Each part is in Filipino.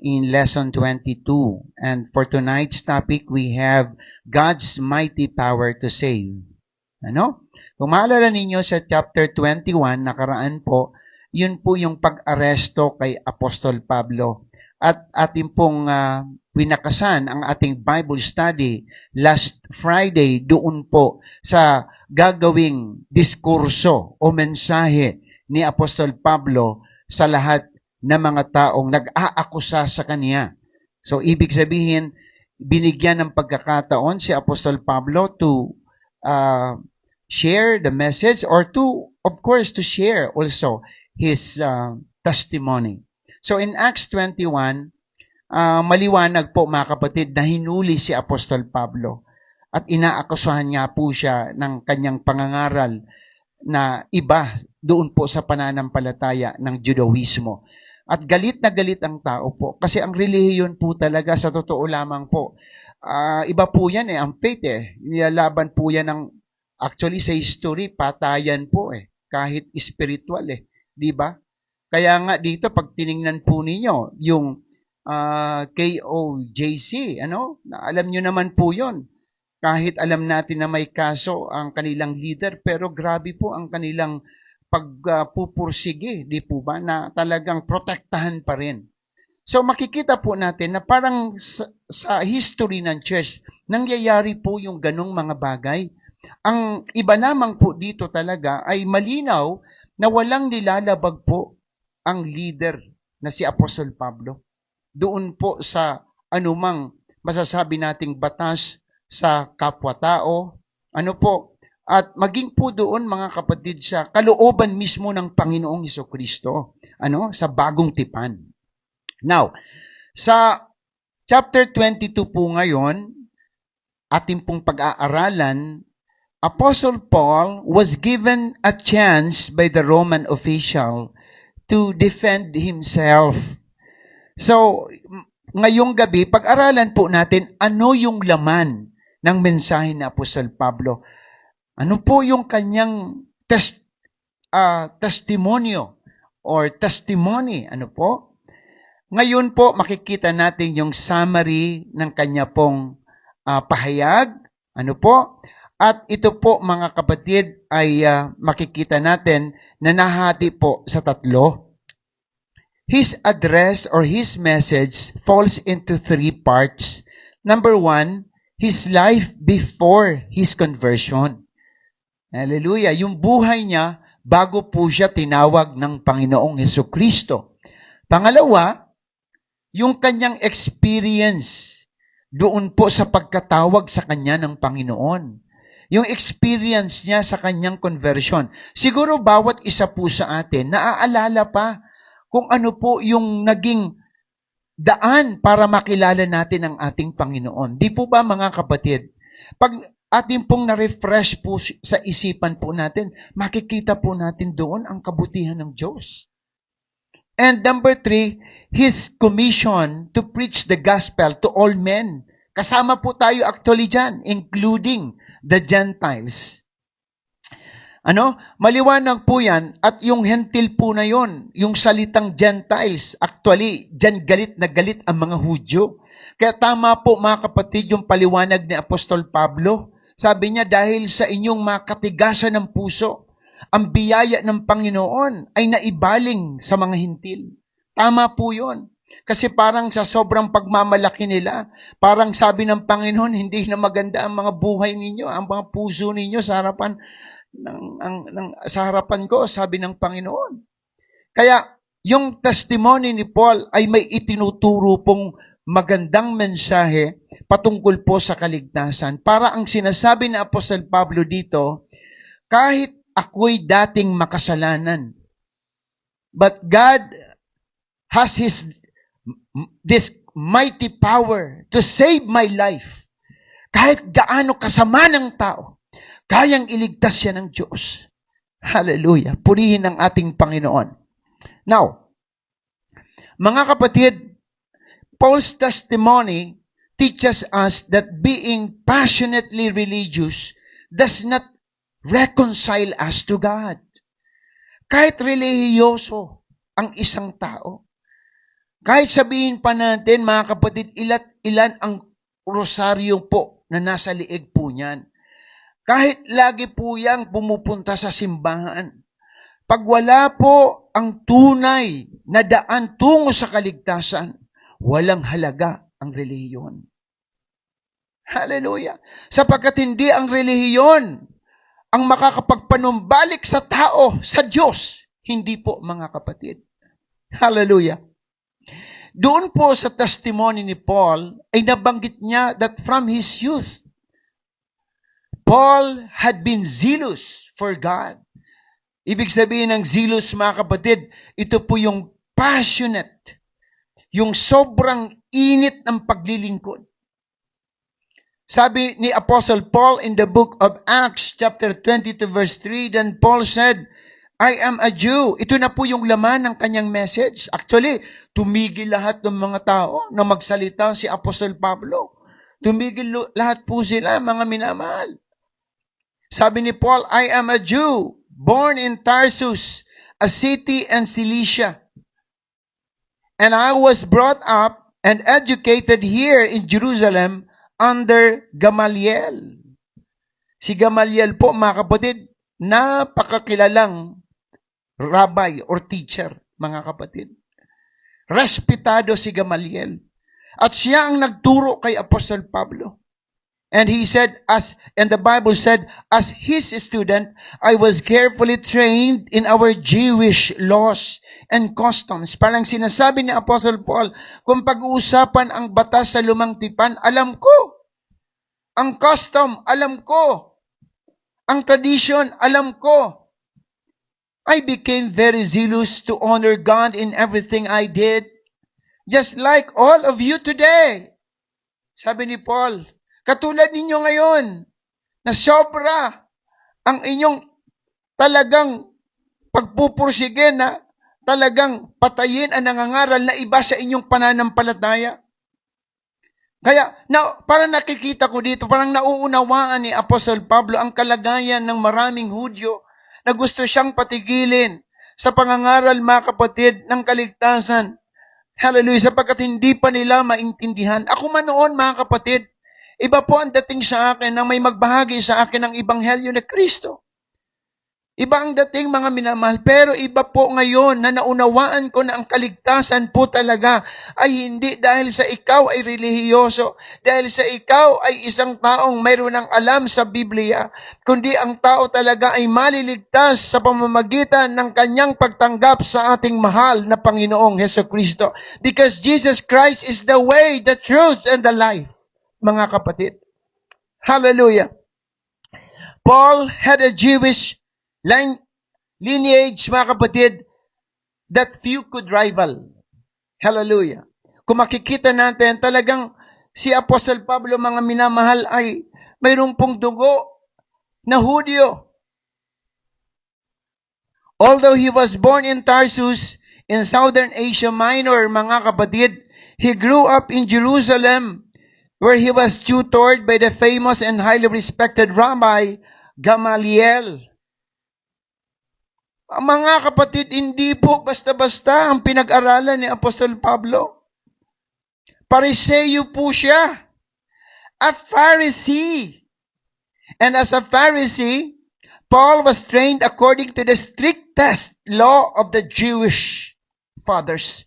in lesson 22. And for tonight's topic, we have God's mighty power to save. Ano? Kung maalala ninyo sa chapter 21, nakaraan po, yun po yung pag-aresto kay Apostol Pablo. At ating pong winakasan ang ating Bible study last Friday doon po sa gagawing diskurso o mensahe ni Apostol Pablo sa lahat ng mga taong nag-aakusa sa kanya. So, ibig sabihin, binigyan ng pagkakataon si Apostol Pablo to share the message or to, of course, to share also his testimony. So, in Acts 21, maliwanag po mga kapatid na hinuli si Apostol Pablo at inaakusahan nga po siya ng kanyang pangangaral na iba doon po sa pananampalataya ng Judaismo. At galit na galit ang tao po. Kasi ang relihiyon po talaga sa totoo lamang po. Iba po yan ang faith Nilalaban po yan ng, actually sa history, patayan po kahit spiritual Di ba? Kaya nga dito, pag tiningnan po ninyo, yung KOJC, alam nyo naman po yon. Kahit alam natin na may kaso ang kanilang leader, pero grabe po ang kanilang pagpupursige, di po ba, na talagang protektahan pa rin. So makikita po natin na parang sa history ng church, nangyayari po yung ganong mga bagay. Ang iba lamang po dito talaga ay malinaw na walang nilalabag po ang leader na si Apostol Pablo. Doon po sa anumang masasabi nating batas sa kapwa-tao, at maging po doon mga kapatid sa kalooban mismo ng Panginoong Hesukristo, sa bagong tipan. Now, sa chapter 22 po ngayon, ating pong pag-aaralan, Apostle Paul was given a chance by the Roman official to defend himself. So, ngayong gabi, pag-aralan po natin ano yung laman ng mensahe ni Apostol Pablo. Ano po yung kanyang testimonyo or testimony? Ngayon po, makikita natin yung summary ng kanya pong pahayag. At ito po, mga kapatid, ay makikita natin na nahati po sa tatlo. His address or his message falls into 3 parts. Number 1, his life before his conversion. Hallelujah. Yung buhay niya bago po siya tinawag ng Panginoong Hesukristo. Pangalawa, yung kanyang experience doon po sa pagkatawag sa kanya ng Panginoon. Yung experience niya sa kanyang conversion. Siguro bawat isa po sa atin, naaalala pa kung ano po yung naging daan para makilala natin ang ating Panginoon. Di po ba mga kapatid? Pag ating pong na-refresh po sa isipan po natin, makikita po natin doon ang kabutihan ng Diyos. And number 3, His commission to preach the gospel to all men. Kasama po tayo actually dyan, including the Gentiles. Maliwanag po yan, at yung hentil po na yon, yung salitang Gentiles, actually, dyan galit na galit ang mga Hudyo. Kaya tama po mga kapatid yung paliwanag ni Apostol Pablo. Sabi niya, dahil sa inyong makatigasan ng puso, ang biyaya ng Panginoon ay naibaling sa mga hintil. Tama po yun. Kasi parang sa sobrang pagmamalaki nila, parang sabi ng Panginoon, hindi na maganda ang mga buhay ninyo, ang mga puso ninyo sa harapan sa harapan ko, sabi ng Panginoon. Kaya, yung testimony ni Paul ay may itinuturo pong magandang mensahe patungkol po sa kaligtasan. Para ang sinasabi ni Apostol Pablo dito, kahit ako'y dating makasalanan, but God has this mighty power to save my life. Kahit gaano kasama ng tao, kayang iligtas siya ng Diyos. Hallelujah. Purihin ang ating Panginoon. Now, mga kapatid, Paul's testimony teaches us that being passionately religious does not reconcile us to God. Kahit relihiyoso ang isang tao, Kahit sabihin pa natin, mga kapatid, ilan ang rosaryo po na nasa liig po niyan. Kahit lagi po yang pumupunta sa simbahan. Pag wala po ang tunay na daan tungo sa kaligtasan, walang halaga ang relihiyon. Hallelujah. Sapagkat hindi ang relihiyon ang makakapagpanumbalik sa tao, sa Diyos. Hindi po, mga kapatid. Hallelujah. Doon po sa testimony ni Paul, ay nabanggit niya that from his youth, Paul had been zealous for God. Ibig sabihin ng zealous, mga kapatid, ito po yung passionate, yung sobrang init ng paglilingkod. Sabi ni Apostle Paul in the book of Acts, chapter 22, verse 3, then Paul said, I am a Jew. Ito na po yung laman ng kanyang message. Actually, tumigil lahat ng mga tao na magsalita si Apostle Pablo. Tumigil lahat po sila, mga minamahal. Sabi ni Paul, I am a Jew, born in Tarsus, a city in Cilicia. And I was brought up and educated here in Jerusalem under Gamaliel. Si Gamaliel po, mga kapatid, napakakilalang rabbi or teacher, mga kapatid. Respetado si Gamaliel. At siya ang nagturo kay Apostle Pablo. And he said, and the Bible said, as his student, I was carefully trained in our Jewish laws and customs. Parang sinasabi ni Apostle Paul, kung pag-uusapan ang batas sa lumang tipan, alam ko. Ang custom, alam ko. Ang tradition, alam ko. I became very zealous to honor God in everything I did. Just like all of you today. Sabi ni Paul, katulad ninyo ngayon, na sobra ang inyong talagang pagpupursige na talagang patayin ang nangangaral na iba sa inyong pananampalataya. Kaya, parang nakikita ko dito, parang nauunawaan ni Apostle Pablo ang kalagayan ng maraming Hudyo na gusto siyang patigilin sa pangangaral, mga kapatid, ng kaligtasan. Hallelujah, sapagkat hindi pa nila maintindihan. Ako man noon, mga kapatid, iba po ang dating sa akin na may magbahagi sa akin ng Ebanghelyo ni Kristo. Iba ang dating, mga minamahal, pero iba po ngayon na naunawaan ko na ang kaligtasan po talaga ay hindi dahil sa ikaw ay relihiyoso, dahil sa ikaw ay isang taong mayroon ng alam sa Biblia, kundi ang tao talaga ay maliligtas sa pamamagitan ng kanyang pagtanggap sa ating mahal na Panginoong Hesukristo. Because Jesus Christ is the way, the truth, and the life, mga kapatid. Hallelujah. Paul had a Jewish lineage, mga kapatid, that few could rival. Hallelujah. Kung makikita natin, talagang si Apostle Pablo, mga minamahal, ay mayroong pong dugo na Hudyo. Although he was born in Tarsus, in Southern Asia Minor, mga kapatid, he grew up in Jerusalem, where he was tutored by the famous and highly respected Rabbi Gamaliel. Mga kapatid, hindi po basta-basta ang pinag-aralan ni Apostol Pablo. Pariseyo po siya. A Pharisee. And as a Pharisee, Paul was trained according to the strictest law of the Jewish fathers.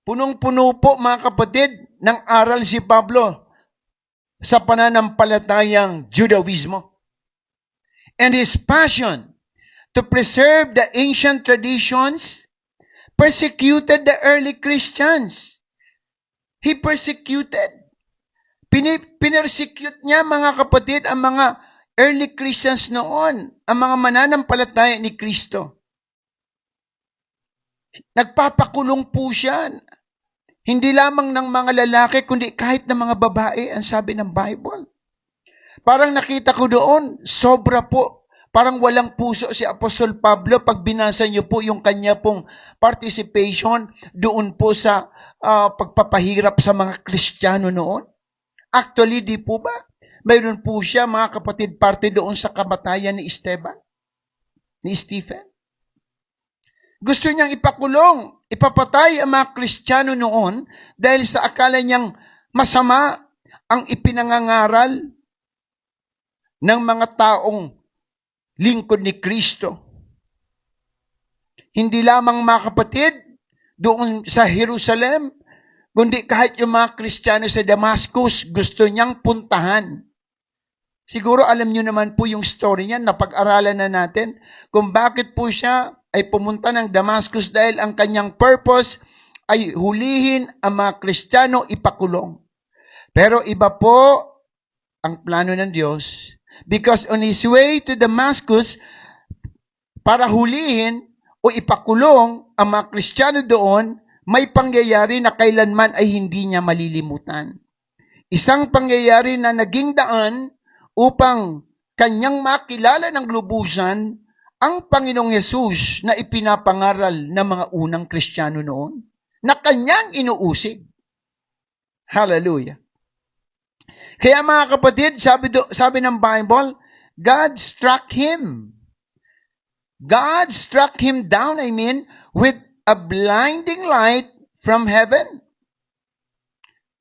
Punong-puno po, mga kapatid, ng aral si Pablo sa pananampalatayang Judaismo. And his passion to preserve the ancient traditions persecuted the early Christians. He persecuted. Pinersecute niya, mga kapatid, ang mga early Christians noon, ang mga mananampalataya ni Kristo. Nagpapakulong po siya. Hindi lamang ng mga lalaki, kundi kahit ng mga babae, ang sabi ng Bible. Parang nakita ko doon, sobra po. Parang walang puso si Apostol Pablo pag binasa niyo po yung kanya pong participation doon po sa pagpapahirap sa mga Kristiyano noon. Actually, di po ba? Mayroon po siya, mga kapatid, parte doon sa kamatayan ni Stephen. Gusto niyang ipakulong, ipapatay ang mga Kristiyano noon dahil sa akala niyang masama ang ipinangangaral ng mga taong lingkod ni Kristo. Hindi lamang mga kapatid doon sa Jerusalem, kundi kahit yung mga Kristiyano sa Damascus, gusto niyang puntahan. Siguro alam niyo naman po yung story niya, napag-aralan na natin kung bakit po siya ay pumunta ng Damascus dahil ang kanyang purpose ay hulihin ang mga Kristiyano, ipakulong. Pero iba po ang plano ng Diyos, because on his way to Damascus, para hulihin o ipakulong ang mga Kristiyano doon, may pangyayari na kailanman ay hindi niya malilimutan. Isang pangyayari na naging daan upang kanyang makilala ng lubusan ang Panginoong Yesus na ipinapangaral ng mga unang Kristiyano noon, na kanyang inuusig. Hallelujah. Kaya mga kapatid, sabi ng Bible, God struck him. God struck him down, with a blinding light from heaven.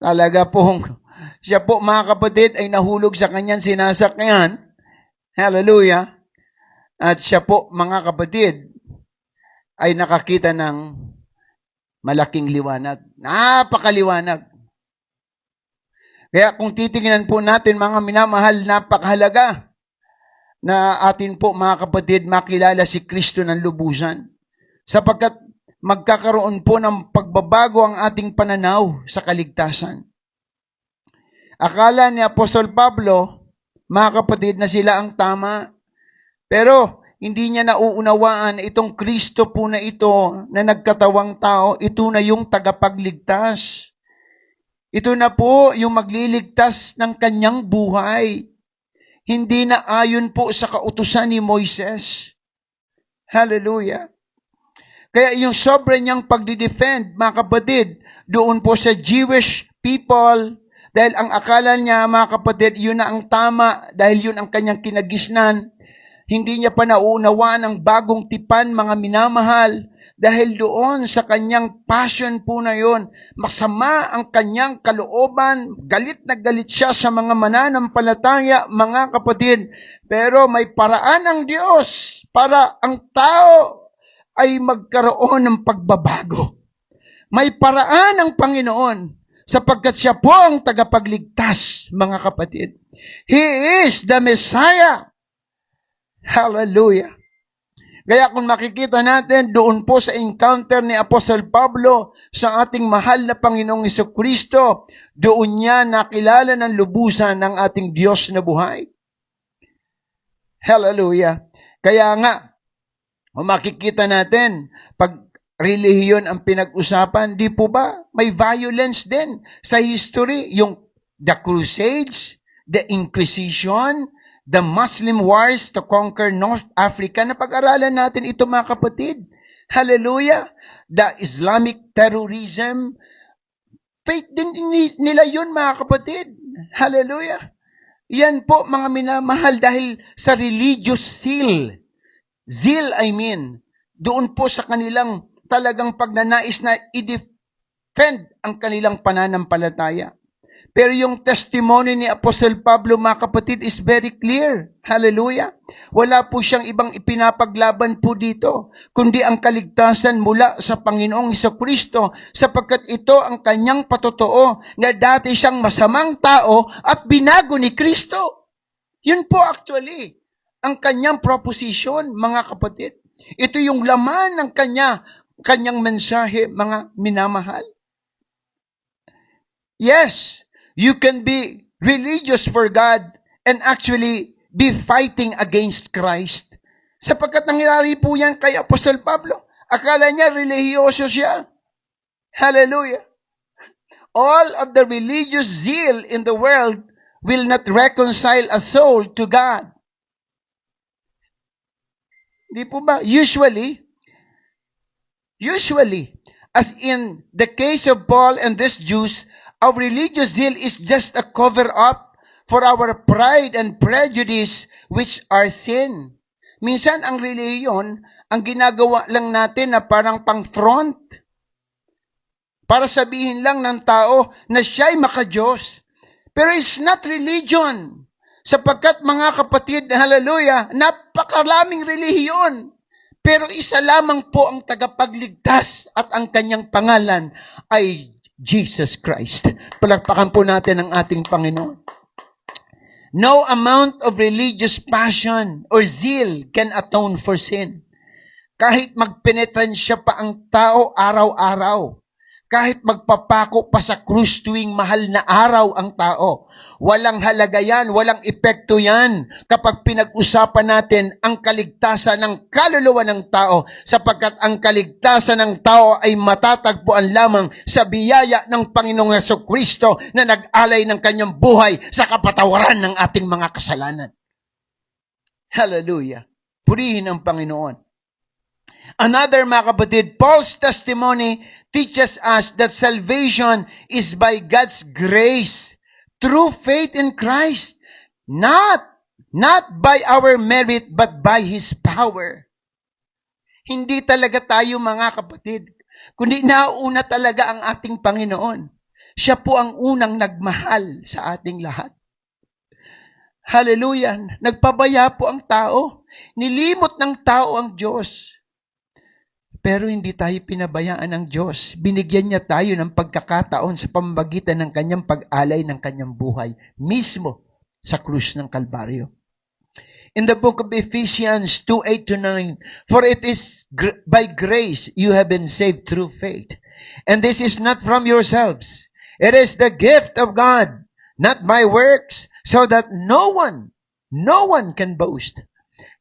Talaga pong, siya po mga kapatid ay nahulog sa kanyang sinasakyan. Hallelujah. At siya po mga kapatid ay nakakita ng malaking liwanag. Napakaliwanag. Kaya kung titingnan po natin mga minamahal, napakahalaga na atin po mga kapatid makilala si Kristo ng lubusan. Sapagkat magkakaroon po ng pagbabago ang ating pananaw sa kaligtasan. Akala ni Apostol Pablo, mga kapatid, na sila ang tama. Pero hindi niya nauunawaan na itong Kristo po na ito na nagkatawang tao, ito na yung tagapagligtas. Ito na po yung magliligtas ng kanyang buhay. Hindi na ayon po sa kautusan ni Moises. Hallelujah. Kaya yung sobra niyang pagdidefend, mga kapatid, doon po sa Jewish people, dahil ang akala niya, mga kapatid, yun na ang tama, dahil yun ang kanyang kinagisnan. Hindi niya pa nauunawaan ang bagong tipan, mga minamahal, dahil doon sa kanyang passion po na yun, masama ang kanyang kalooban, galit na galit siya sa mga mananampalataya, mga kapatid. Pero may paraan ng Diyos para ang tao ay magkaroon ng pagbabago. May paraan ng Panginoon sapagkat siya po ang tagapagligtas, mga kapatid. He is the Messiah. Hallelujah. Kaya kung makikita natin doon po sa encounter ni Apostol Pablo sa ating mahal na Panginoong Jesucristo, doon niya nakilala ng lubusan ng ating Diyos na buhay. Hallelujah. Kaya nga, kung makikita natin, pag relihiyon ang pinag-usapan, di po ba may violence din sa history? Yung the Crusades, the Inquisition, the Muslim wars to conquer North Africa. Napag-aralan natin ito, mga kapatid. Hallelujah. The Islamic terrorism. Faith din nila yun, mga kapatid. Hallelujah. Yan po, mga minamahal, dahil sa religious zeal. Zeal, doon po sa kanilang talagang pagnanais na i-defend ang kanilang pananampalataya. Pero yung testimony ni Apostle Pablo, mga kapatid, is very clear. Hallelujah. Wala po siyang ibang ipinapaglaban po dito, kundi ang kaligtasan mula sa Panginoong Jesucristo, sapagkat ito ang kanyang patotoo na dati siyang masamang tao at binago ni Kristo. Yun po actually ang kanyang proposition, mga kapatid. Ito yung laman ng kanyang mensahe, mga minamahal. Yes, you can be religious for God and actually be fighting against Christ. Sapagkat nangyari po yan kay Apostol Pablo. Akala niya relihiyoso siya. Hallelujah. All of the religious zeal in the world will not reconcile a soul to God. Di po ba? Usually, as in the case of Paul and these Jews, our religious zeal is just a cover-up for our pride and prejudice, which are sin. Minsan, ang relihiyon, ang ginagawa lang natin na parang pang-front para sabihin lang ng tao na siya'y maka-Diyos. Pero it's not religion. Sapagkat mga kapatid, hallelujah, napakaraming relihiyon. Pero isa lamang po ang tagapagligtas at ang kanyang pangalan ay Jesus Christ. Palakpakan po natin ang ating Panginoon. No amount of religious passion or zeal can atone for sin. Kahit magpenetransya pa ang tao araw-araw, kahit magpapako pa sa krus tuwing mahal na araw ang tao, walang halaga yan, walang epekto yan kapag pinag-usapan natin ang kaligtasan ng kaluluwa ng tao, sapagkat ang kaligtasan ng tao ay matatagpuan lamang sa biyaya ng Panginoong Hesukristo na nag-alay ng kanyang buhay sa kapatawaran ng ating mga kasalanan. Hallelujah! Purihin ang Panginoon. Another, mga kapatid, Paul's testimony teaches us that salvation is by God's grace through faith in Christ, not by our merit but by His power. Hindi talaga tayo, mga kapatid, kundi nauna talaga ang ating Panginoon. Siya po ang unang nagmahal sa ating lahat. Hallelujah! Nagpabaya po ang tao. Nilimot ng tao ang Diyos. Pero hindi tayo pinabayaan ng Diyos. Binigyan niya tayo ng pagkakataon sa pamamagitan ng kanyang pag-alay ng kanyang buhay, mismo sa krus ng Kalbaryo. In the book of Ephesians 2:8-9, for it is by grace you have been saved through faith. And this is not from yourselves. It is the gift of God, not by works, so that no one can boast.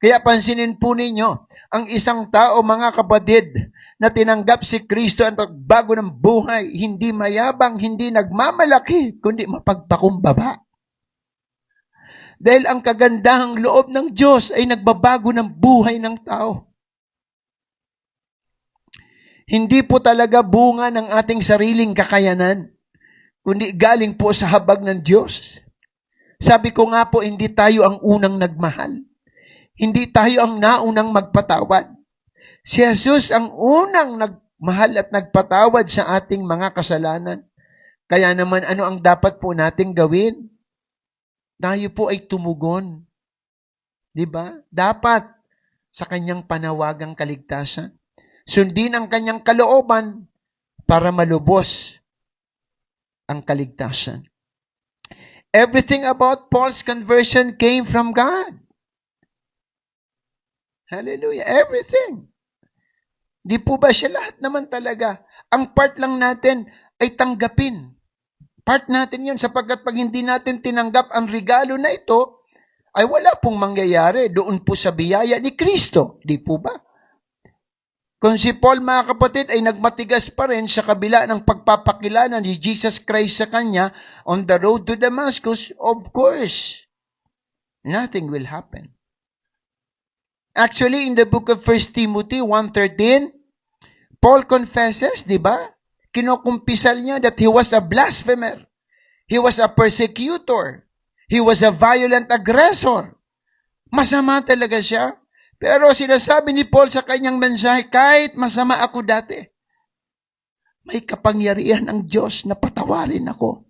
Kaya pansinin po ninyo, ang isang tao, mga kapatid, na tinanggap si Kristo at nagbago ng buhay, hindi mayabang, hindi nagmamalaki, kundi mapagpakumbaba. Dahil ang kagandahang loob ng Diyos ay nagbabago ng buhay ng tao. Hindi po talaga bunga ng ating sariling kakayanan, kundi galing po sa habag ng Diyos. Sabi ko nga po, hindi tayo ang unang nagmahal. Hindi tayo ang naunang magpatawad. Si Jesus ang unang nagmahal at nagpatawad sa ating mga kasalanan. Kaya naman, ano ang dapat po nating gawin? Tayo po ay tumugon. Diba? Dapat sa kanyang panawagang kaligtasan. Sundin ang kanyang kalooban para malubos ang kaligtasan. Everything about Paul's conversion came from God. Hallelujah. Everything. Di po ba siya lahat naman talaga? Ang part lang natin ay tanggapin. Part natin yun sapagkat pag hindi natin tinanggap ang regalo na ito, ay wala pong mangyayari doon po sa biyaya ni Kristo. Di po ba? Kung si Paul, mga kapatid, ay nagmatigas pa rin sa kabila ng pagpapakilala ni Jesus Christ sa kanya on the road to Damascus, of course, nothing will happen. Actually, in the book of 1 Timothy 1:13, Paul confesses, di ba? Kinukumpisal niya that he was a blasphemer. He was a persecutor. He was a violent aggressor. Masama talaga siya. Pero sinasabi ni Paul sa kanyang mensahe, kahit masama ako dati, may kapangyarihan ng Diyos na patawarin ako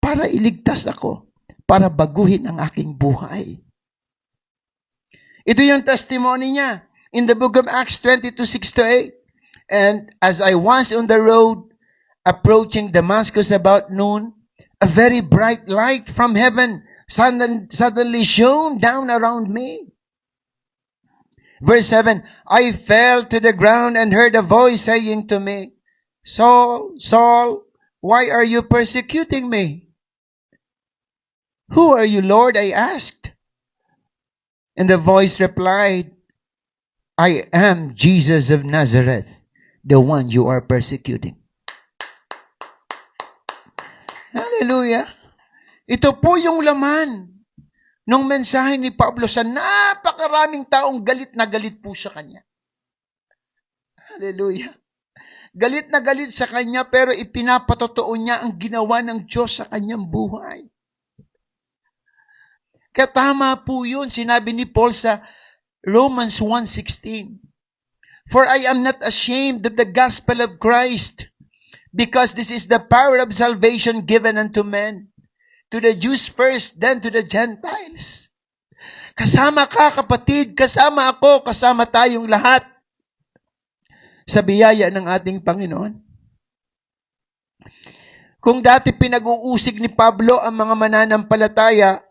para iligtas ako, para baguhin ang aking buhay. Ito yung testimony niya in the book of Acts 22:6-8. And as I was on the road approaching Damascus about noon, a very bright light from heaven suddenly shone down around me. Verse 7, I fell to the ground and heard a voice saying to me, Saul, Saul, why are you persecuting me? Who are you, Lord? I asked. And the voice replied, I am Jesus of Nazareth, the one you are persecuting. Hallelujah. Ito po yung laman ng mensahe ni Pablo sa napakaraming taong galit na galit po sa kanya. Hallelujah. Galit na galit sa kanya pero ipinapatotoo niya ang ginawa ng Diyos sa kanyang buhay. Kaya tama po yun, sinabi ni Paul sa Romans 1:16. For I am not ashamed of the gospel of Christ, because this is the power of salvation given unto men, to the Jews first, then to the Gentiles. Kasama ka, kapatid, kasama ako, kasama tayong lahat sa biyaya ng ating Panginoon. Kung dati pinag-uusig ni Pablo ang mga mananampalataya,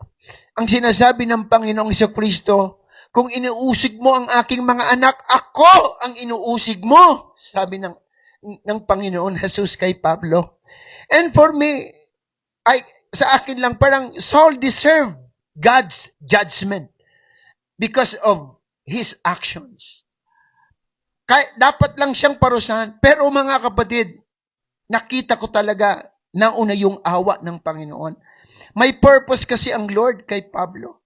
ang sinasabi ng Panginoong Jesucristo, kung inuusig mo ang aking mga anak, ako ang inuusig mo, sabi ng Panginoon Jesus kay Pablo. And for me, sa akin lang, parang Saul deserved God's judgment because of his actions. Dapat lang siyang parusahan. Pero mga kapatid, nakita ko talaga nauna yung awa ng Panginoon. May purpose kasi ang Lord kay Pablo.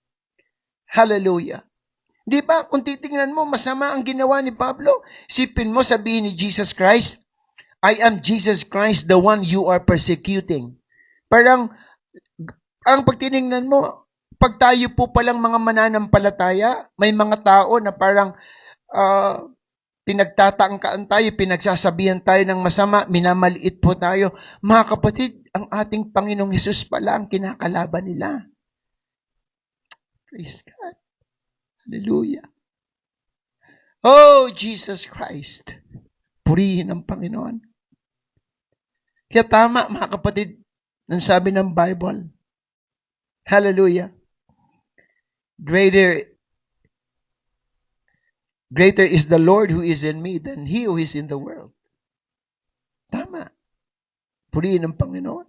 Hallelujah. Di ba? Kung titingnan mo, masama ang ginawa ni Pablo. Sipin mo, sabihin ni Jesus Christ, I am Jesus Christ, the one you are persecuting. Parang pag tinignan mo, pag tayo po palang mga mananampalataya, may mga tao na parang pinagtatangkaan tayo, pinagsasabihan tayo ng masama, minamaliit po tayo. Mga kapatid, ang ating Panginoong Hesus pala ang kinakalaban nila. Praise God. Hallelujah. Oh, Jesus Christ. Purihin ang Panginoon. Kaya tama, mga kapatid, ang sabi ng Bible. Hallelujah. Greater is the Lord who is in me than he who is in the world. Tama. Purihin ang Panginoon.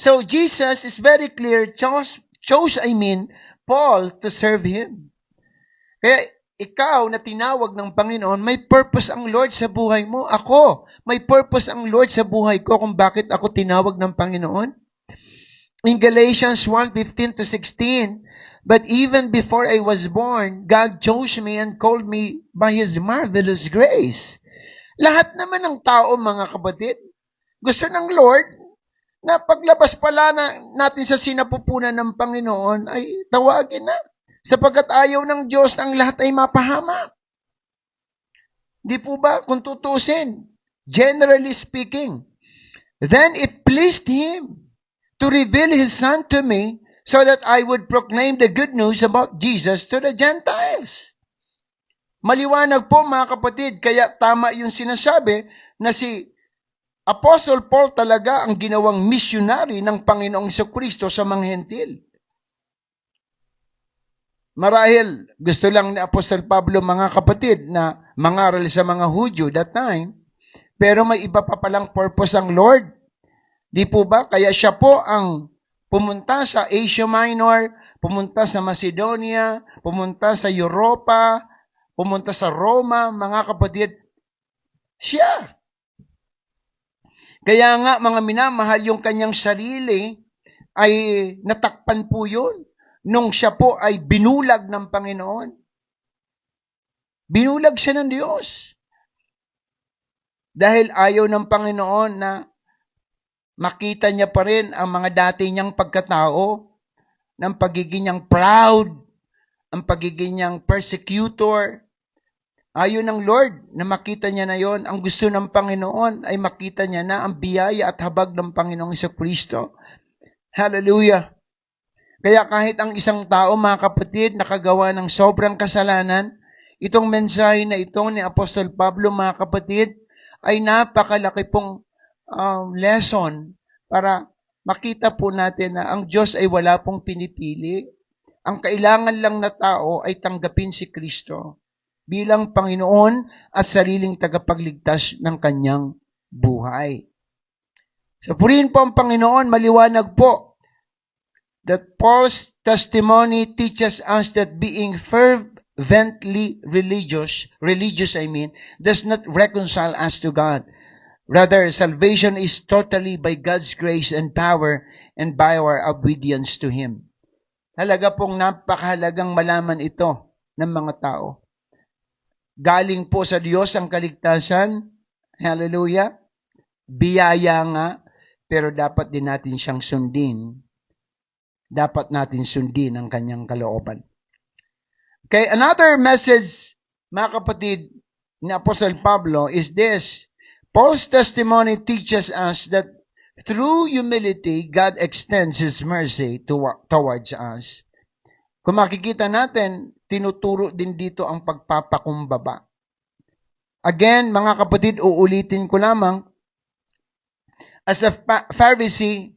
So, Jesus is very clear, chose Paul to serve him. Kaya, ikaw na tinawag ng Panginoon, may purpose ang Lord sa buhay mo. Ako, may purpose ang Lord sa buhay ko kung bakit ako tinawag ng Panginoon. In Galatians 1:15-16, but even before I was born, God chose me and called me by His marvelous grace. Lahat naman ng tao, mga kapatid, gusto ng Lord na paglabas pala natin sa sinapupunan ng Panginoon ay tawagin na. Sapagkat ayaw ng Diyos na ang lahat ay mapahama. Di po ba? Kung tutusin, generally speaking, then it pleased Him to reveal His Son to me so that I would proclaim the good news about Jesus to the Gentiles. Maliwanag po, mga kapatid, kaya tama yung sinasabi na si Apostle Paul talaga ang ginawang missionary ng Panginoong Jesucristo sa mga hentil. Marahil, gusto lang ni Apostle Pablo, mga kapatid, na mangaral sa mga Hudyo that time, pero may iba pa palang purpose ang Lord. Di po ba? Kaya siya po ang pumunta sa Asia Minor, pumunta sa Macedonia, pumunta sa Europa, pumunta sa Roma, mga kapatid. Siya. Kaya nga, mga minamahal, yung kanyang sarili ay natakpan po yun nung siya po ay binulag ng Panginoon. Binulag siya ng Diyos. Dahil ayaw ng Panginoon na makita niya pa rin ang mga dati niyang pagkatao, ng pagiging niyang proud, ang pagiging niyang persecutor. Ayaw ng Lord na makita niya na yon. Ang gusto ng Panginoon ay makita niya na ang biyaya at habag ng Panginoong Jesucristo. Hallelujah. Kaya kahit ang isang tao, mga kapatid, nakagawa ng sobrang kasalanan, itong mensahe na ito ni Apostol Pablo, mga kapatid, ay napakalaki pong lesson para makita po natin na ang Diyos ay wala pong pinipili. Ang kailangan lang na tao ay tanggapin si Kristo bilang Panginoon at sariling tagapagligtas ng kanyang buhay. So, purihin po ang Panginoon, maliwanag po that Paul's testimony teaches us that being fervently religious, does not reconcile us to God. Rather, salvation is totally by God's grace and power and by our obedience to Him. Halaga pong napakahalagang malaman ito ng mga tao. Galing po sa Diyos ang kaligtasan. Hallelujah. Biyaya nga, pero dapat din natin siyang sundin. Dapat natin sundin ang kanyang kalooban. Okay, another message mga kapatid, ni Apostle Pablo is this. Paul's testimony teaches us that through humility, God extends His mercy towards us. Kung makikita natin, tinuturo din dito ang pagpapakumbaba. Again, mga kapatid, uulitin ko lamang, as a Pharisee,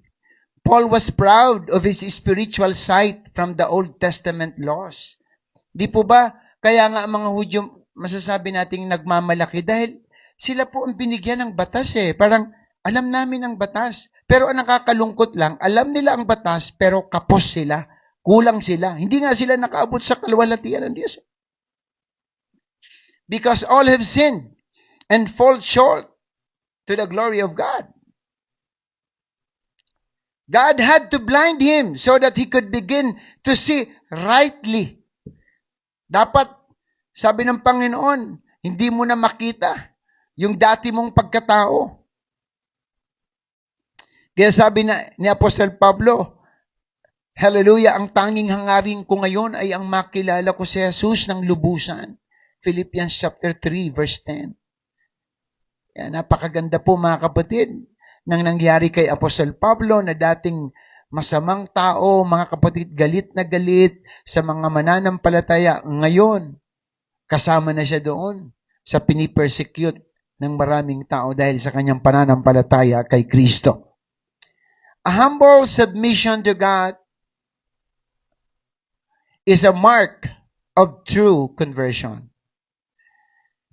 Paul was proud of his spiritual sight from the Old Testament laws. Di po ba? Kaya nga ang mga Hudyo, masasabi nating nagmamalaki dahil sila po ang binigyan ng batas eh. Parang alam namin ang batas. Pero ang nakakalungkot lang, alam nila ang batas pero kapos sila. Kulang sila. Hindi nga sila nakaabot sa kaluwalhatian ng Diyos. Because all have sinned and fall short to the glory of God. God had to blind him so that he could begin to see rightly. Dapat, sabi ng Panginoon, hindi mo na makita yung dati mong pagkatao. Kaya sabi ni Apostle Pablo, hallelujah, ang tanging hangarin ko ngayon ay ang makilala ko si Jesus ng lubusan. Philippians chapter 3, verse 10. Yan, napakaganda po mga kapatid nang nangyari kay Apostle Pablo na dating masamang tao, mga kapatid, galit na galit sa mga mananampalataya. Ngayon, kasama na siya doon sa pinipersecute ng maraming tao dahil sa kanyang pananampalataya kay Kristo. A humble submission to God is a mark of true conversion.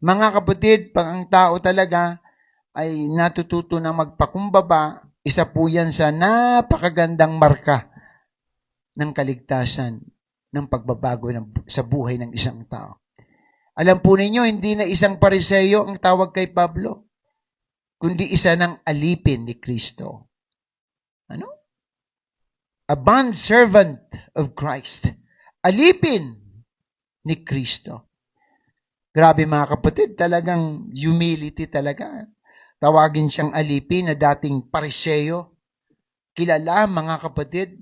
Mga kapatid, pag ang tao talaga ay natututo na magpakumbaba, isa po yan sa napakagandang marka ng kaligtasan, ng pagbabago sa buhay ng isang tao. Alam po ninyo, hindi na isang Pariseyo ang tawag kay Pablo, kundi isa ng alipin ni Kristo. Ano? A bond servant of Christ. Alipin ni Kristo. Grabe mga kapatid, talagang humility talaga. Tawagin siyang alipin na dating Pariseyo. Kilala mga kapatid.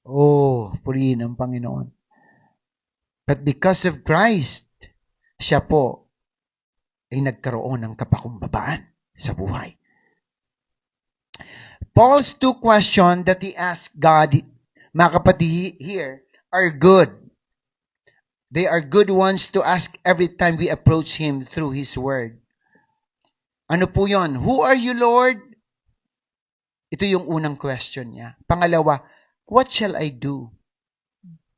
Oh, purihin ang Panginoon. But because of Christ, siya po ay nagkaroon ng kapakumbabaan sa buhay. Paul's two questions that he asked God, mga kapatid here, are good. They are good ones to ask every time we approach Him through His Word. Ano po yon? Who are you, Lord? Ito yung unang question niya. Pangalawa, what shall I do?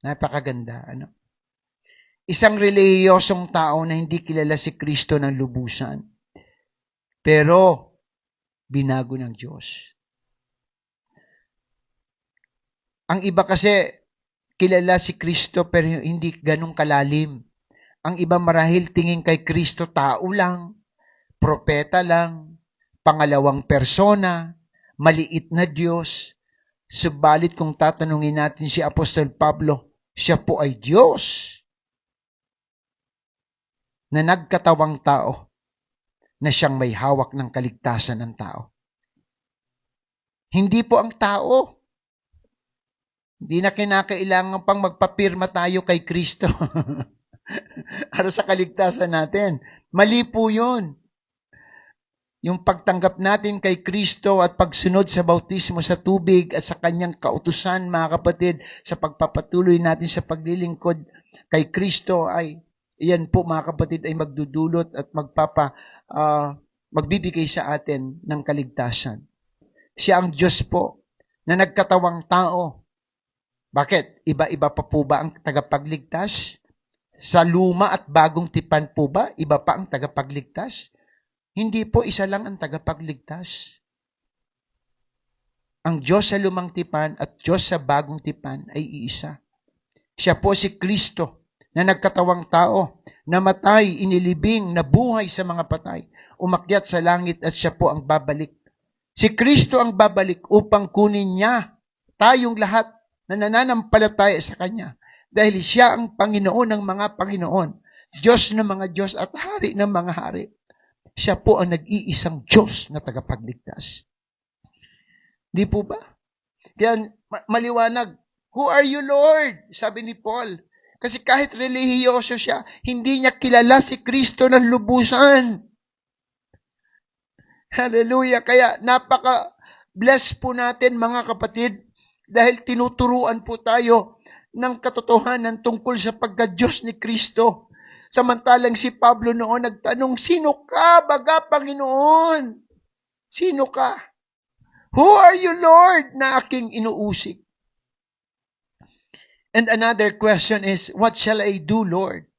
Napakaganda. Ano? Isang reliyosong tao na hindi kilala si Kristo ng lubusan. Pero, binago ng Diyos. Ang iba kasi, kilala si Kristo pero hindi ganun kalalim. Ang iba marahil tingin kay Kristo tao lang, propeta lang, pangalawang persona, maliit na Diyos. Subalit kung tatanungin natin si Apostol Pablo, siya po ay Diyos na nagkatawang tao na siyang may hawak ng kaligtasan ng tao. Hindi po ang tao. Hindi na kinakailangan pang magpapirma tayo kay Kristo para sa kaligtasan natin. Mali po yun. Yung pagtanggap natin kay Kristo at pagsunod sa bautismo sa tubig at sa kanyang kautusan, mga kapatid, sa pagpapatuloy natin sa paglilingkod kay Kristo ay, iyan po mga kapatid, ay magdudulot at magbibigay sa atin ng kaligtasan. Siya ang Diyos po na nagkatawang tao. Bakit? Iba-iba pa po ba ang tagapagligtas? Sa luma at bagong tipan po ba, iba pa ang tagapagligtas? Hindi po, isa lang ang tagapagligtas. Ang Diyos sa lumang tipan at Diyos sa bagong tipan ay iisa. Siya po si Kristo na nagkatawang tao, namatay, inilibing, nabuhay sa mga patay, umakyat sa langit at siya po ang babalik. Si Kristo ang babalik upang kunin niya tayong lahat na nananampalataya sa Kanya. Dahil siya ang Panginoon ng mga Panginoon, Diyos ng mga Diyos at Hari ng mga Hari. Siya po ang nag-iisang Diyos na tagapagligtas. Di po ba? Kaya maliwanag, who are you, Lord? Sabi ni Paul. Kasi kahit relihiyoso siya, hindi niya kilala si Kristo ng lubusan. Hallelujah. Kaya napaka-bless po natin mga kapatid dahil tinuturuan po tayo ng katotohanan tungkol sa pagka-Diyos ni Kristo. Samantalang si Pablo noon nagtanong, sino ka, baga Panginoon? Sino ka? Who are you, Lord, na aking inuusik? And another question is, what shall I do, Lord?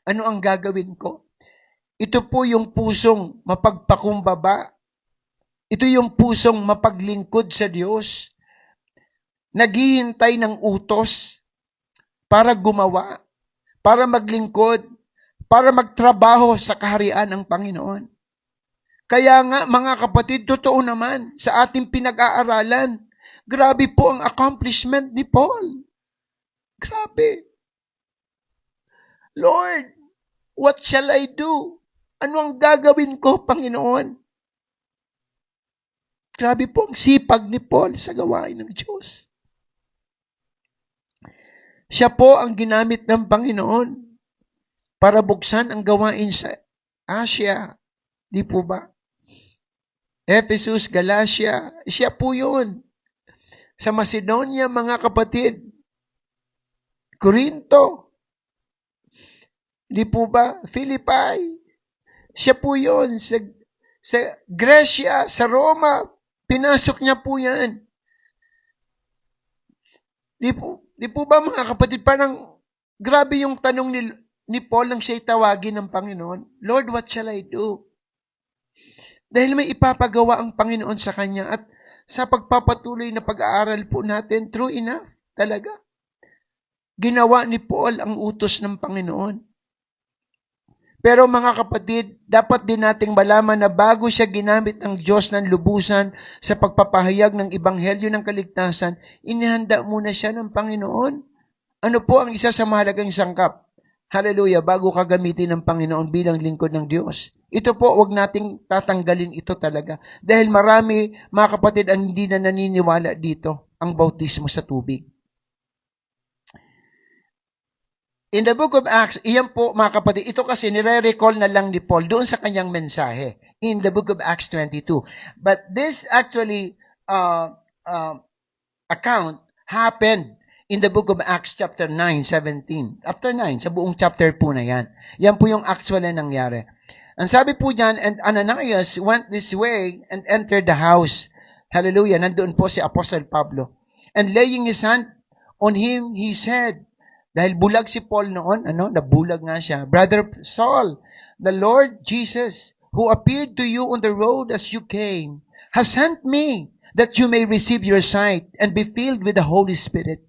Ano ang gagawin ko? Ito po yung pusong mapagpakumbaba. Ito yung pusong mapaglingkod sa Diyos. Naghihintay ng utos para gumawa, para maglingkod, para magtrabaho sa kaharian ng Panginoon. Kaya nga, mga kapatid, totoo naman, sa ating pinag-aaralan, grabe po ang accomplishment ni Paul. Grabe. Lord, what shall I do? Ano ang gagawin ko, Panginoon? Grabe po ang sipag ni Paul sa gawain ng Diyos. Siya po ang ginamit ng Panginoon para buksan ang gawain sa Asia. Di po ba? Ephesus, Galatia, siya po yun. Sa Macedonia, mga kapatid, Corinto, di po ba? Philippi, siya po yun. Sa Grecia, sa Roma, pinasok niya po yan. Di po ba mga kapatid, parang grabe yung tanong ni Paul nang siya'y tawagin ng Panginoon, Lord, what shall I do? Dahil may ipapagawa ang Panginoon sa kanya at sa pagpapatuloy na pag-aaral po natin, true enough, talaga. Ginawa ni Paul ang utos ng Panginoon. Pero mga kapatid, dapat din nating malaman na bago siya ginamit ng Diyos ng lubusan sa pagpapahayag ng Ebanghelyo ng Kaligtasan, inihanda muna siya ng Panginoon. Ano po ang isa sa mahalagang sangkap? Hallelujah, bago ka gamitin ng Panginoon bilang lingkod ng Diyos. Ito po, wag nating tatanggalin ito talaga. Dahil marami, mga kapatid, ang hindi na naniniwala dito, ang bautismo sa tubig. In the book of Acts, iyan po mga kapatid, ito kasi nire-recall na lang ni Paul doon sa kanyang mensahe in the book of Acts 22. But this actually account happened in the book of Acts chapter 9:17. After 9, sa buong chapter po na yan. Yan po yung actual na nangyari. Ang sabi po dyan, and Ananias went this way and entered the house. Hallelujah, nandoon po si Apostle Pablo. And laying his hand on him, he said, dahil bulag si Paul noon, nabulag nga siya. Brother Saul, the Lord Jesus, who appeared to you on the road as you came, has sent me that you may receive your sight and be filled with the Holy Spirit.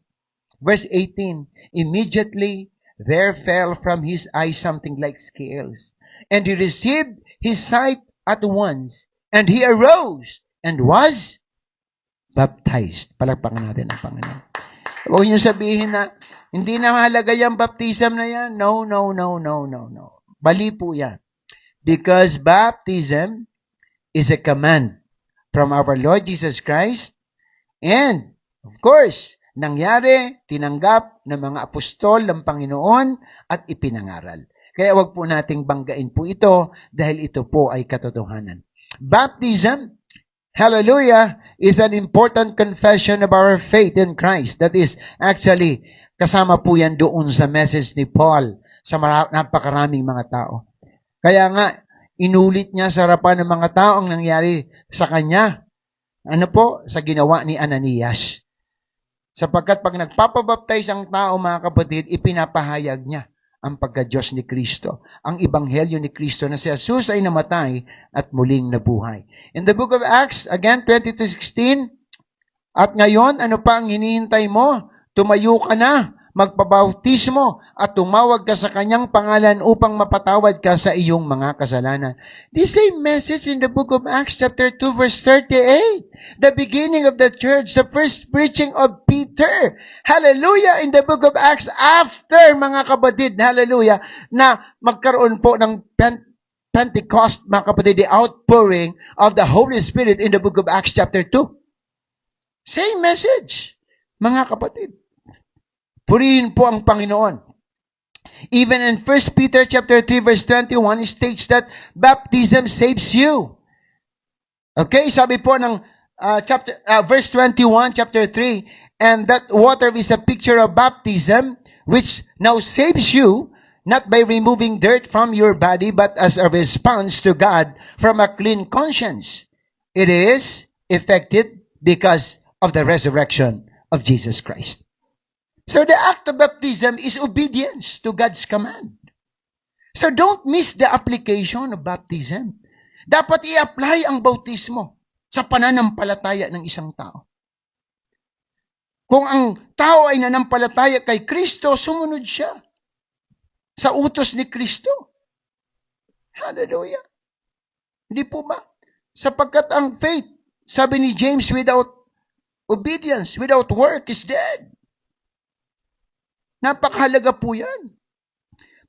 Verse 18, immediately there fell from his eyes something like scales, and he received his sight at once, and he arose and was baptized. Palakpakan natin ang Panginoon. Huwag niyo sabihin na, hindi na mahalaga yung baptism na yan. No. Bali po yan. Because baptism is a command from our Lord Jesus Christ. And, of course, nangyari, tinanggap ng mga apostol ng Panginoon at ipinangaral. Kaya wag po nating banggain po ito dahil ito po ay katotohanan. Baptism, hallelujah, is an important confession of our faith in Christ. That is, actually, kasama po yan doon sa message ni Paul sa napakaraming mga tao. Kaya nga, inulit niya sa harapan ng mga tao ang nangyari sa kanya. Ano po? Sa ginawa ni Ananias. Sapagkat pag nagpapabaptize ang tao, mga kapatid, ipinapahayag niya ang pagka-Diyos ni Kristo, ang Ebanghelyo ni Kristo na si Jesus ay namatay at muling nabuhay. In the book of Acts, again, 20-16, at ngayon, ano pa ang hinihintay mo? Tumayo ka na, magpabautismo, at tumawag ka sa kanyang pangalan upang mapatawad ka sa iyong mga kasalanan. This same message in the book of Acts chapter 2 verse 38, the beginning of the church, the first preaching of Peter. Hallelujah! In the book of Acts, after mga kapatid, hallelujah, na magkaroon po ng Pentecost, mga kapatid, the outpouring of the Holy Spirit in the book of Acts chapter 2. Same message, mga kapatid. Purihin po ang Panginoon. Even in 1 Peter chapter 3 verse 21, it states that baptism saves you. Okay, sabi po ng verse 21, chapter 3, and that water is a picture of baptism, which now saves you, not by removing dirt from your body, but as a response to God from a clean conscience. It is effective because of the resurrection of Jesus Christ. So the act of baptism is obedience to God's command. So don't miss the application of baptism. Dapat i-apply ang bautismo sa pananampalataya ng isang tao. Kung ang tao ay nanampalataya kay Kristo, sumunod siya sa utos ni Kristo. Hallelujah. Hindi po ba? Sapagkat ang faith, sabi ni James, without obedience, without work is dead. Napakahalaga po yan.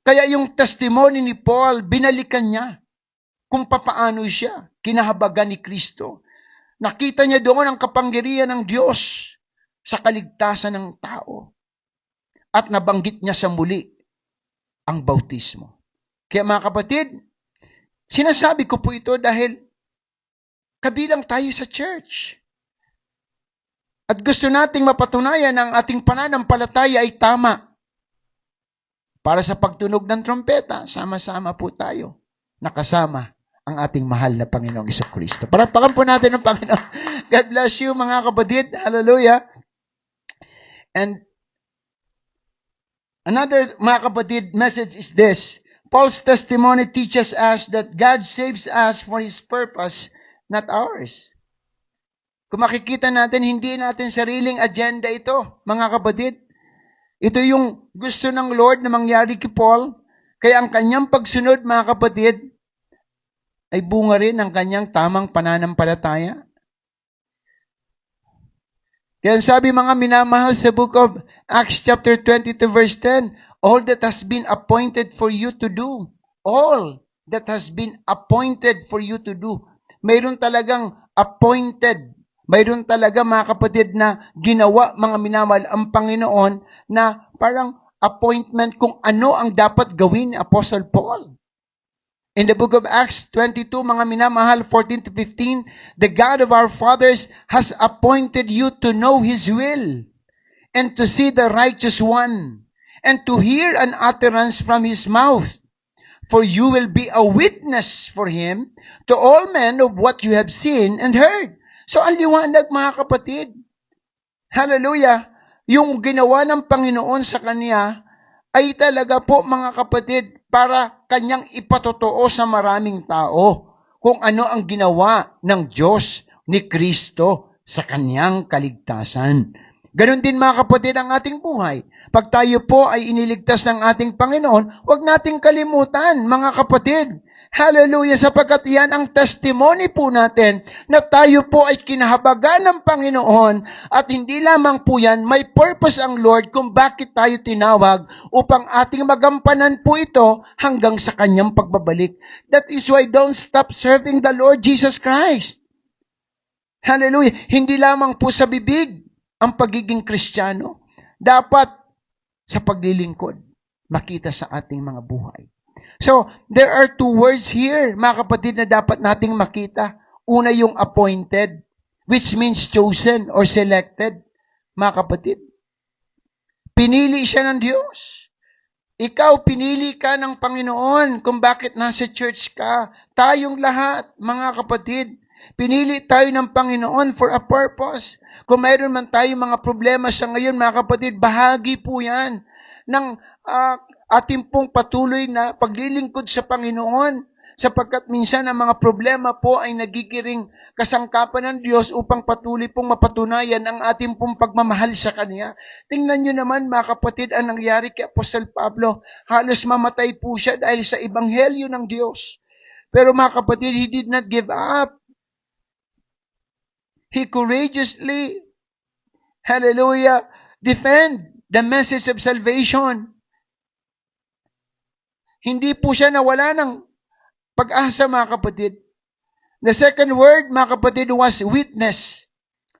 Kaya yung testimony ni Paul, binalikan niya kung papaano siya kinahabagan ni Kristo. Nakita niya doon ang kapangyarihan ng Diyos sa kaligtasan ng tao. At nabanggit niya sa muli ang bautismo. Kaya mga kapatid, sinasabi ko po ito dahil kabilang tayo sa church. At gusto nating mapatunayan ang ating pananampalataya ay tama. Para sa pagtunog ng trompeta, sama-sama po tayo. Nakasama ang ating mahal na Panginoong Jesucristo. Parapakan po natin ang Panginoon. God bless you mga kapatid. Hallelujah. And another mga kapatid message is this. Paul's testimony teaches us that God saves us for His purpose, not ours. Kung makikita natin, hindi natin sariling agenda ito, mga kapatid. Ito yung gusto ng Lord na mangyari kay Paul. Kaya ang kanyang pagsunod, mga kapatid, ay bunga rin ng kanyang tamang pananampalataya. Kaya sabi mga minamahal sa book of Acts chapter 22 verse 10, all that has been appointed for you to do. All that has been appointed for you to do. Mayroon talagang appointed. Mayroon talaga mga kapatid na ginawa mga minamahal ang Panginoon na parang appointment kung ano ang dapat gawin ni Apostle Paul. In the book of Acts 22, mga minamahal, 14 to 15, the God of our fathers has appointed you to know His will and to see the righteous one and to hear an utterance from His mouth. For you will be a witness for Him to all men of what you have seen and heard. So, ang liwanag mga kapatid. Hallelujah. Yung ginawa ng Panginoon sa Kanya ay talaga po mga kapatid para Kanyang ipatotoo sa maraming tao kung ano ang ginawa ng Diyos ni Kristo sa Kanyang kaligtasan. Ganon din mga kapatid ang ating buhay. Pag tayo po ay iniligtas ng ating Panginoon, huwag nating kalimutan mga kapatid. Hallelujah, sapagkat yan ang testimony po natin na tayo po ay kinahabagan ng Panginoon at hindi lamang po yan, may purpose ang Lord kung bakit tayo tinawag upang ating magampanan po ito hanggang sa Kanyang pagbabalik. That is why don't stop serving the Lord Jesus Christ. Hallelujah, hindi lamang po sa bibig ang pagiging Kristiyano. Dapat sa paglilingkod, makita sa ating mga buhay. So, there are two words here, mga kapatid, na dapat nating makita. Una yung appointed, which means chosen or selected. Mga kapatid, pinili siya ng Diyos. Ikaw, pinili ka ng Panginoon kung bakit nasa church ka. Tayong lahat, mga kapatid, pinili tayo ng Panginoon for a purpose. Kung mayroon man tayong mga problema sa ngayon, mga kapatid, bahagi po yan ng ating pong patuloy na paglilingkod sa Panginoon sapagkat minsan ang mga problema po ay nagigiring kasangkapan ng Diyos upang patuloy pong mapatunayan ang ating pong pagmamahal sa Kanya. Tingnan nyo naman mga kapatid ang nangyari kay Apostol Pablo. Halos mamatay po siya dahil sa ebanghelyo ng Diyos. Pero mga kapatid, he did not give up. He courageously, hallelujah, defend the message of salvation. Hindi po siya nawala ng pag-asa, mga kapatid. The second word, mga kapatid, was witness,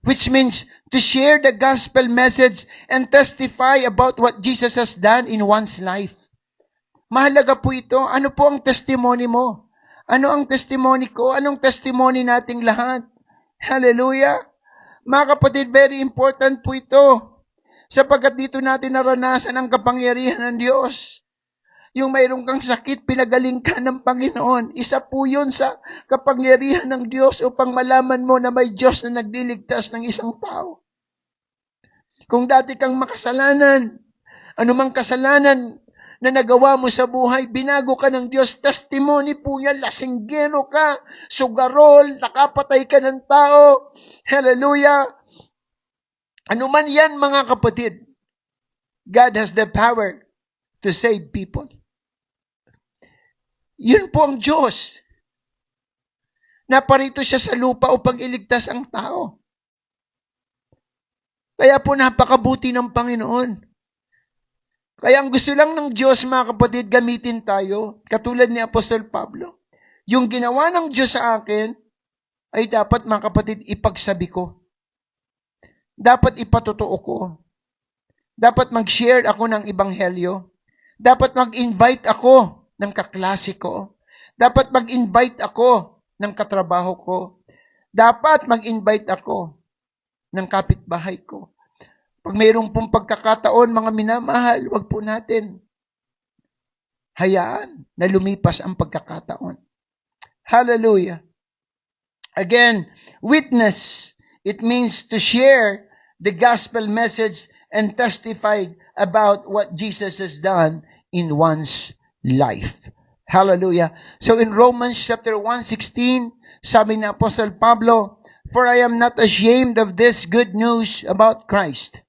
which means to share the gospel message and testify about what Jesus has done in one's life. Mahalaga po ito. Ano po ang testimony mo? Ano ang testimony ko? Anong testimony nating lahat? Hallelujah! Mga kapatid, very important po ito. Sapagkat dito natin naranasan ang kapangyarihan ng Diyos. Yung mayroon kang sakit, pinagaling ka ng Panginoon. Isa po yun sa kapangyarihan ng Diyos upang malaman mo na may Diyos na nagliligtas ng isang tao. Kung dati kang makasalanan, anumang kasalanan na nagawa mo sa buhay, binago ka ng Diyos, testimony po yan, lasinggero ka, sugarol, nakapatay ka ng tao, hallelujah. Ano man yan mga kapatid, God has the power to save people. Yun po ang Diyos. Naparito siya sa lupa upang iligtas ang tao. Kaya po napakabuti ng Panginoon. Kaya ang gusto lang ng Diyos, mga kapatid, gamitin tayo, katulad ni Apostol Pablo. Yung ginawa ng Diyos sa akin, ay dapat, mga kapatid, ipagsabi ko. Dapat ipatotoo ko. Dapat mag-share ako ng Ebanghelyo. Dapat mag-invite ako ng kaklase ko. Dapat mag-invite ako ng katrabaho ko. Dapat mag-invite ako ng kapitbahay ko. Pag mayroong pong pagkakataon, mga minamahal, wag po natin hayaan na lumipas ang pagkakataon. Hallelujah. Again, witness. It means to share the gospel message and testify about what Jesus has done in one's life. Hallelujah. So in Romans chapter 1:16, sabi ni Apostle Pablo, "For I am not ashamed of this good news about Christ.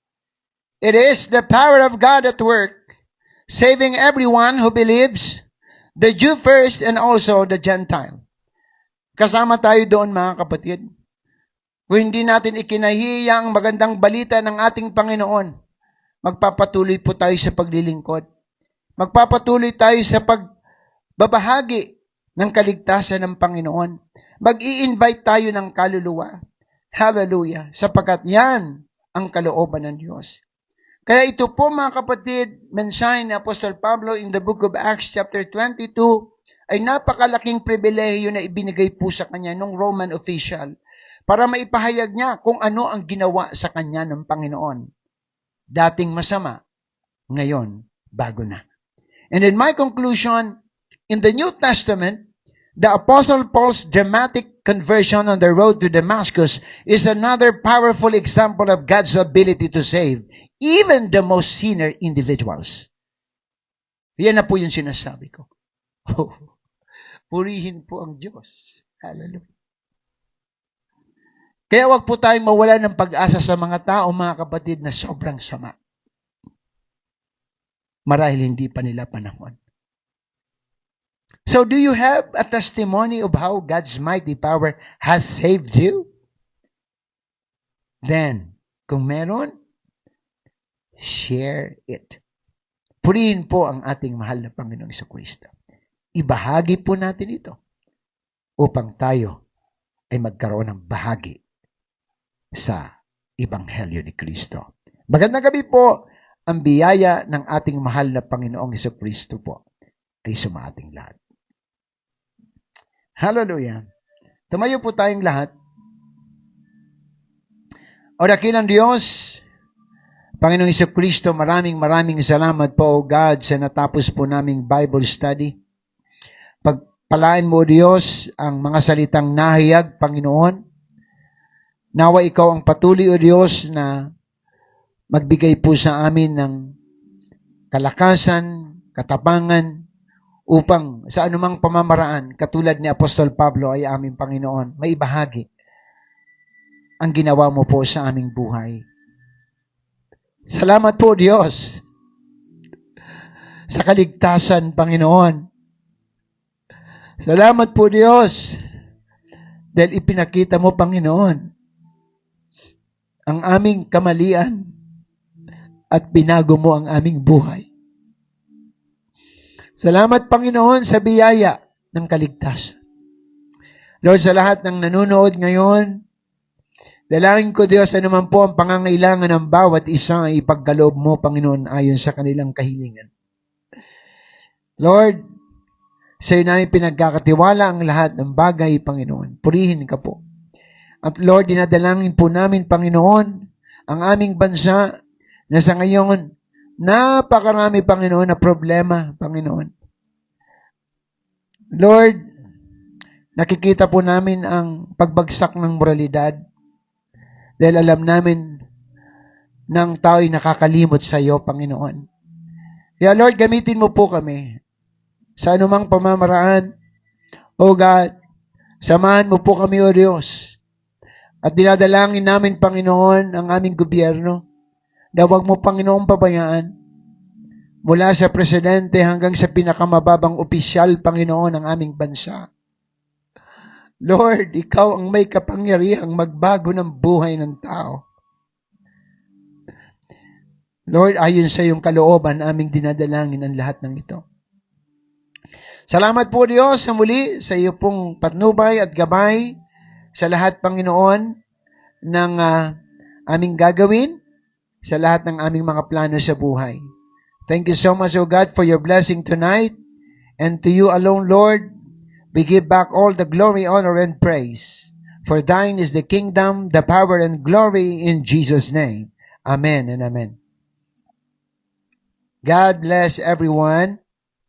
It is the power of God at work, saving everyone who believes, the Jew first and also the Gentile." Kasama tayo doon, mga kapatid. Kung hindi natin ikinahiya ang magandang balita ng ating Panginoon, magpapatuloy po tayo sa paglilingkod. Magpapatuloy tayo sa pagbabahagi ng kaligtasan ng Panginoon. Mag-i-invite tayo ng kaluluwa. Hallelujah. Sapagkat yan ang kalooban ng Diyos. Kaya ito po, mga kapatid, mensahe ni Apostol Pablo in the book of Acts chapter 22 ay napakalaking pribilehiyo na ibinigay po sa kanya ng Roman official para maipahayag niya kung ano ang ginawa sa kanya ng Panginoon. Dating masama, ngayon, bago na. And in my conclusion, in the New Testament, the Apostle Paul's dramatic conversion on the road to Damascus is another powerful example of God's ability to save even the most sinner individuals. Yan na po yung sinasabi ko. Oh, purihin po ang Diyos. Hallelujah. Kaya wag po tayong mawala ng pag-asa sa mga tao, mga kapatid, na sobrang sama. Marahil hindi pa nila panahon. So, do you have a testimony of how God's mighty power has saved you? Then, kung meron, share it. Purihin po ang ating mahal na Panginoong Jesucristo. Ibahagi po natin ito upang tayo ay magkaroon ng bahagi sa Ebanghelyo ni Kristo. Magandang gabi po. Ang biyaya ng ating mahal na Panginoong Jesucristo po ay sumating lahat. Hallelujah. Tumayo po tayong lahat. O dakilang Diyos, Panginoong Jesucristo, maraming salamat po, O God, sa natapos po naming Bible study. Pagpalain mo, O Diyos, ang mga salitang nahayag, Panginoon. Nawa Ikaw ang patuloy, O Diyos, na magbigay po sa amin ng kalakasan, katapangan, upang sa anumang pamamaraan, katulad ni Apostol Pablo ay aming Panginoon, may ibahagi ang ginawa mo po sa aming buhay. Salamat po, Diyos, sa kaligtasan, Panginoon. Salamat po, Diyos, dahil ipinakita mo, Panginoon, ang aming kamalian at binago mo ang aming buhay. Salamat, Panginoon, sa biyaya ng kaligtasan. Lord, sa lahat ng nanonood ngayon, dalangin ko, Diyos, ano man po ang pangangailangan ng bawat isa ay ipagkaloob mo, Panginoon, ayon sa kanilang kahilingan. Lord, sa iyo namin pinagkakatiwala ang lahat ng bagay, Panginoon. Purihin ka po. At Lord, dinadalangin po namin, Panginoon, ang aming bansa na sa ngayon, napakarami, Panginoon, na problema, Panginoon. Lord, nakikita po namin ang pagbagsak ng moralidad dahil alam namin ng tao'y nakakalimot sa iyo, Panginoon. Kaya Lord, gamitin mo po kami sa anumang pamamaraan. O God, samahan mo po kami, O Diyos. At dinadalangin namin, Panginoon, ang aming gobyerno na huwag mo, Panginoon, pabayaan mula sa presidente hanggang sa pinakamababang opisyal, Panginoon, ng aming bansa. Lord, ikaw ang may kapangyarihang magbago ng buhay ng tao. Lord, ayon sa iyong kalooban, aming dinadalangin ang lahat ng ito. Salamat po, Diyos, sa muli sa iyo pong patnubay at gabay sa lahat, Panginoon, ng aming gagawin, sa lahat ng aming mga plano sa buhay. Thank you so much, O God, for your blessing tonight. And to you alone, Lord, we give back all the glory, honor, and praise. For thine is the kingdom, the power, and glory in Jesus' name. Amen and amen. God bless everyone.